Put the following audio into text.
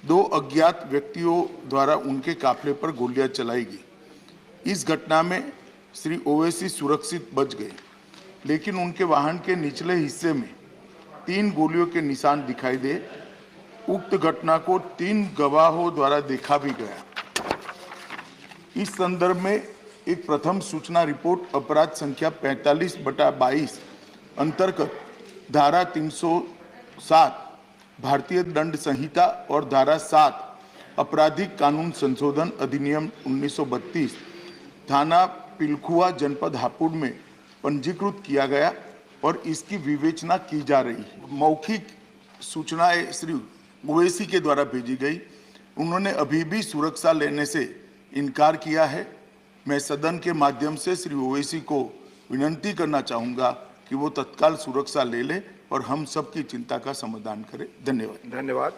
2 अज्ञात व्यक्तियों द्वारा उनके काफिले पर गोलियां चलाई गई। इस घटना में श्री ओवैसी सुरक्षित बच गए, लेकिन उनके वाहन के निचले हिस्से में 3 गोलियों के निशान दिखाई दे। उक्त घटना को 3 गवाहों द्वारा देखा भी गया। इस संदर्भ में एक प्रथम सूचना रिपोर्ट अपराध संख्या 45/22 अंतर्गत धारा 307 भारतीय दंड संहिता और धारा 7 आपराधिक कानून संशोधन अधिनियम 1932 थाना पिलखुआ जनपद हापुड़ में पंजीकृत किया गया और इसकी विवेचना की जा रही है। मौखिक सूचनाएं श्री ओवैसी के द्वारा भेजी गई। उन्होंने अभी भी सुरक्षा लेने से इनकार किया है। मैं सदन के माध्यम से श्री ओवैसी को विनती करना चाहूँगा कि वो तत्काल सुरक्षा ले ले और हम सबकी चिंता का समाधान करें। धन्यवाद।